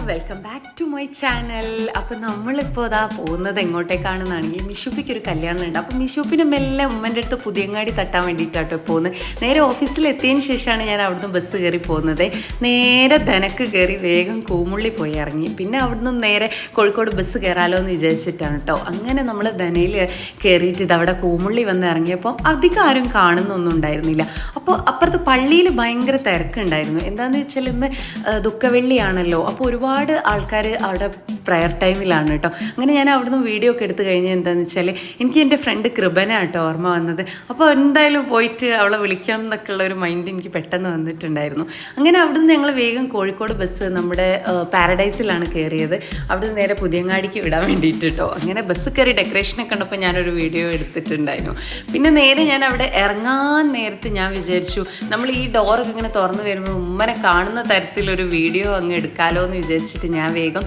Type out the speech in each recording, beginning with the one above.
Welcome back to my channel. അപ്പോൾ നമ്മളിപ്പോൾ ഇതാ പോകുന്നത് എങ്ങോട്ടേക്കാണെന്നാണെങ്കിൽ മിഷുപ്പിക്കൊരു കല്യാണം ഉണ്ട്. അപ്പോൾ മിഷുപ്പിന് മെല്ലെ ഉമ്മൻ്റെ അടുത്ത് പുതിയങ്ങാടി തട്ടാൻ വേണ്ടിയിട്ടാട്ടോ പോകുന്നത്. നേരെ ഓഫീസിൽ എത്തിയതിന് ശേഷമാണ് ഞാൻ അവിടുന്ന് ബസ് കയറി പോകുന്നത്. നേരെ ധനക്ക് കയറി വേഗം കൂമുള്ളി പോയി ഇറങ്ങി. പിന്നെ അവിടുന്ന് നേരെ കോഴിക്കോട് ബസ് കയറാലോ എന്ന് വിചാരിച്ചിട്ടാണ് കേട്ടോ. അങ്ങനെ നമ്മൾ ധനയിൽ കയറിയിട്ട് ഇതവിടെ കൂമുള്ളി വന്ന് ഇറങ്ങിയപ്പോൾ അധികം ആരും കാണുന്നൊന്നും ഉണ്ടായിരുന്നില്ല. അപ്പോൾ അപ്പുറത്ത് പള്ളിയിൽ ഭയങ്കര തിരക്കുണ്ടായിരുന്നു. എന്താണെന്ന് വെച്ചാൽ ഇന്ന് ദുഃഖവെള്ളിയാണല്ലോ. അപ്പോൾ ഒരുപാട് ആൾക്കാർ അവിടെ പ്രയർ ടൈമിലാണ് കേട്ടോ. അങ്ങനെ ഞാൻ അവിടുന്ന് വീഡിയോ ഒക്കെ എടുത്തു കഴിഞ്ഞാൽ എന്താണെന്ന് വെച്ചാൽ എനിക്ക് എൻ്റെ ഫ്രണ്ട് കൃപന കേട്ടോ ഓർമ്മ വന്നത്. അപ്പോൾ എന്തായാലും പോയിട്ട് അവളെ വിളിക്കണം എന്നൊക്കെ ഉള്ള ഒരു മൈൻഡ് എനിക്ക് പെട്ടെന്ന് വന്നിട്ടുണ്ടായിരുന്നു. അങ്ങനെ അവിടുന്ന് ഞങ്ങൾ വേഗം കോഴിക്കോട് ബസ് നമ്മുടെ പാരഡൈസിലാണ് കയറിയത്. അവിടുന്ന് നേരെ പുതിയങ്ങാടിക്ക് വിടാൻ വേണ്ടിയിട്ട് കേട്ടോ. അങ്ങനെ ബസ് കയറി ഡെക്കറേഷനൊക്കെ കണ്ടപ്പോൾ ഞാനൊരു വീഡിയോ എടുത്തിട്ടുണ്ടായിരുന്നു. പിന്നെ നേരെ ഞാൻ അവിടെ ഇറങ്ങാൻ നേരത്ത് ഞാൻ വിചാരിച്ചു നമ്മൾ ഈ ഡോറൊക്കെ ഇങ്ങനെ തുറന്ന് വരുമ്പോൾ ഉമ്മനെ കാണുന്ന തരത്തിലൊരു വീഡിയോ അങ്ങ് എടുക്കാമല്ലോ എന്ന് വിചാരിച്ചിട്ട് ഞാൻ വേഗം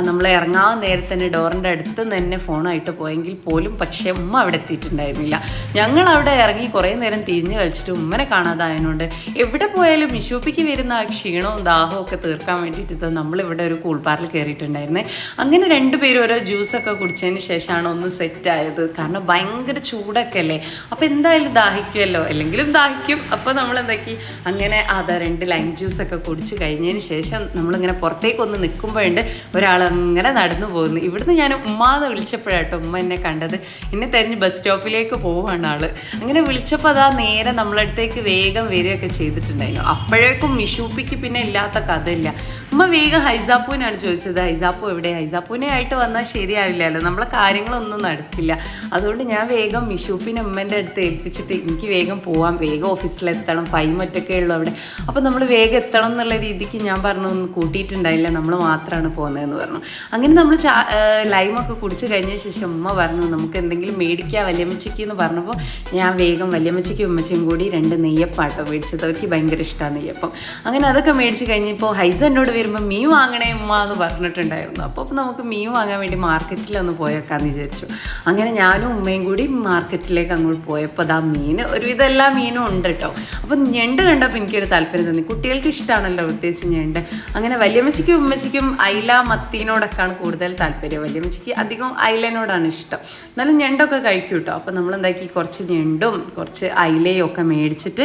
നമ്മൾ ഇറങ്ങാൻ നേരത്തെ തന്നെ ഡോറിൻ്റെ അടുത്ത് തന്നെ ഫോണായിട്ട് പോയെങ്കിൽ പോലും പക്ഷേ ഉമ്മ അവിടെ എത്തിയിട്ടുണ്ടായിരുന്നില്ല. ഞങ്ങൾ അവിടെ ഇറങ്ങി കുറേ നേരം തിരിഞ്ഞ് കളിച്ചിട്ട് ഉമ്മനെ കാണാതായതുകൊണ്ട് എവിടെ പോയാലും മിഷൂപ്പിക്ക് വരുന്ന ആ ക്ഷീണവും ദാഹവും ഒക്കെ തീർക്കാൻ വേണ്ടിയിട്ട് നമ്മളിവിടെ ഒരു കൂൾപ്പാറിൽ കയറിയിട്ടുണ്ടായിരുന്നേ. അങ്ങനെ രണ്ടുപേരും ഓരോ ജ്യൂസൊക്കെ കുടിച്ചതിന് ശേഷമാണ് ഒന്ന് സെറ്റായത്. കാരണം ഭയങ്കര ചൂടൊക്കെ അല്ലേ. അപ്പോൾ എന്തായാലും ദാഹിക്കുമല്ലോ, അല്ലെങ്കിലും ദാഹിക്കും. അപ്പോൾ നമ്മളെന്താക്കി അങ്ങനെ അതാ 2 ലൈം ജ്യൂസൊക്കെ കുടിച്ച് കഴിഞ്ഞതിന് ശേഷം നമ്മളിങ്ങനെ പുറത്തേക്കൊന്ന് നിൽക്കുമ്പോഴുണ്ട് ഒരാളങ്ങനെ നടന്നു പോകുന്നു. ഇവിടുന്ന് ഞാൻ ഉമ്മാന്ന് വിളിച്ചപ്പോഴാട്ടോ ഉമ്മ എന്നെ കണ്ടത്. എന്നെ തെരഞ്ഞ് ബസ് സ്റ്റോപ്പിലേക്ക് പോവുകയാണ് ആള്. അങ്ങനെ വിളിച്ചപ്പോൾ അതാ നേരെ നമ്മളടുത്തേക്ക് വേഗം വരികയൊക്കെ ചെയ്തിട്ടുണ്ടായിരുന്നു. അപ്പോഴേക്കും മിഷൂപ്പിക്ക് പിന്നെ ഇല്ലാത്ത കഥയില്ല. ഉമ്മ വേഗം ഹൈസാപ്പൂനാണ് ചോദിച്ചത്. ഹൈസാപ്പൂ എവിടെ? ഹൈസാപ്പൂനെ ആയിട്ട് വന്നാൽ ശരിയാവില്ലല്ലോ, നമ്മളെ കാര്യങ്ങളൊന്നും നടക്കില്ല. അതുകൊണ്ട് ഞാൻ വേഗം മിഷൂപ്പിനെ ഉമ്മൻ്റെ അടുത്ത് ഏൽപ്പിച്ചിട്ട് എനിക്ക് വേഗം പോവാം, വേഗം ഓഫീസിലെത്തണം, ഫൈമൊറ്റൊക്കെ ഉള്ളൂ അവിടെ. അപ്പോൾ നമ്മൾ വേഗം എത്തണം എന്നുള്ള രീതിക്ക് ഞാൻ പറഞ്ഞു ഒന്ന് കൂട്ടിയിട്ടുണ്ടായില്ല, നമ്മൾ മാത്രമാണ് പോകുന്നതെന്ന് പറഞ്ഞു. അങ്ങനെ നമ്മൾ ലൈമൊക്കെ കുടിച്ച് കഴിഞ്ഞ ശേഷം ഉമ്മ പറഞ്ഞു നമുക്ക് എന്തെങ്കിലും മേടിക്കാം വല്യമ്മച്ചിക്ക് എന്ന് പറഞ്ഞപ്പോൾ ഞാൻ വേഗം വല്യമ്മച്ചിക്കും ഉമ്മച്ചിയും കൂടി 2 നെയ്യപ്പാട്ടോ മേടിച്ചത്. അവർക്ക് ഭയങ്കര ഇഷ്ടമാണ് നെയ്യപ്പം. അങ്ങനെ അതൊക്കെ മേടിച്ച് കഴിഞ്ഞപ്പോൾ ഹൈസ എന്നോട് വരുമ്പോൾ മീൻ വാങ്ങണേ ഉമ്മ എന്ന് പറഞ്ഞിട്ടുണ്ടായിരുന്നു. അപ്പോൾ നമുക്ക് മീൻ വാങ്ങാൻ വേണ്ടി മാർക്കറ്റിലൊന്ന് പോയേക്കാന്ന് വിചാരിച്ചു. അങ്ങനെ ഞാനും ഉമ്മയും കൂടി മാർക്കറ്റിലേക്ക് അങ്ങോട്ട് പോയപ്പോൾ അതാ മീൻ ഒരുവിധം എല്ലാ മീനും ഉണ്ട് കേട്ടോ. അപ്പം ഞണ്ട് കണ്ടപ്പോൾ എനിക്കൊരു താല്പര്യം തോന്നി. കുട്ടികൾക്ക് ഇഷ്ടമാണല്ലോ പ്രത്യേകിച്ച് ഞണ്ട്. അങ്ങനെ വല്യമ്മച്ചിക്കും ഉമ്മച്ചിക്കും അയില മത്തിനോടൊക്കെയാണ് കൂടുതൽ താല്പര്യം. വല്യമ്മച്ചിക്ക് അധികം അയിലനോടാണ് ഇഷ്ടം. എന്നാലും ഞണ്ടൊക്കെ കഴിക്കും കേട്ടോ. അപ്പോൾ നമ്മളെന്താക്കി കുറച്ച് ഞണ്ടും കുറച്ച് അയിലയും ഒക്കെ മേടിച്ചിട്ട്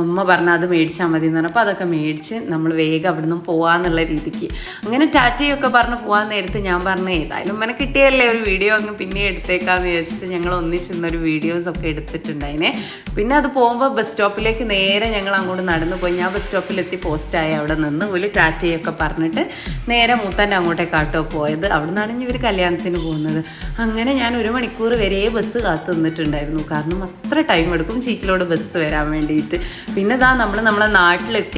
ഉമ്മ പറഞ്ഞാൽ അത് മേടിച്ചാൽ മതി എന്ന് പറഞ്ഞപ്പോൾ അതൊക്കെ മേടിച്ച് നമ്മൾ വേഗം അവിടെ നിന്നും പോകാമെന്നുള്ള രീതിക്ക് അങ്ങനെ ടാറ്റയൊക്കെ പറഞ്ഞ് പോകാൻ നേരത്ത് ഞാൻ പറഞ്ഞു ഏതായാലും ഉമ്മനെ കിട്ടിയല്ലേ ഒരു വീഡിയോ അങ്ങ് പിന്നെ എടുത്തേക്കാന്ന് വിചാരിച്ചിട്ട് ഞങ്ങൾ ഒന്നിച്ചിരുന്നൊരു വീഡിയോസൊക്കെ എടുത്തിട്ടുണ്ടായിനെ. പിന്നെ അത് പോകുമ്പോൾ ബസ് സ്റ്റോപ്പിലേക്ക് നേരെ ഞങ്ങൾ അങ്ങോട്ട് നടന്നു പോയി. ഞാൻ ബസ് സ്റ്റോപ്പിലെത്തി പോസ്റ്റായി അവിടെ നിന്ന് ഒരു ടാറ്റയൊക്കെ പറഞ്ഞിട്ട് നേരെ മൂത്താൻ്റെ അങ്ങോട്ടേക്കാട്ടോ പോയത്. അവിടെ നിന്നാണ് ഇവർ കല്യാണത്തിന് പോകുന്നത്. അങ്ങനെ ഞാൻ 1 മണിക്കൂർ വരെ ബസ് കാത്തു നിന്നിട്ടുണ്ടായിരുന്നു. കാരണം അത്ര ടൈം എടുക്കും ചീറ്റിലോട് ബസ് വരാൻ വേണ്ടിയിട്ട്. പിന്നെ നമ്മളെ നാട്ടിലെത്തി.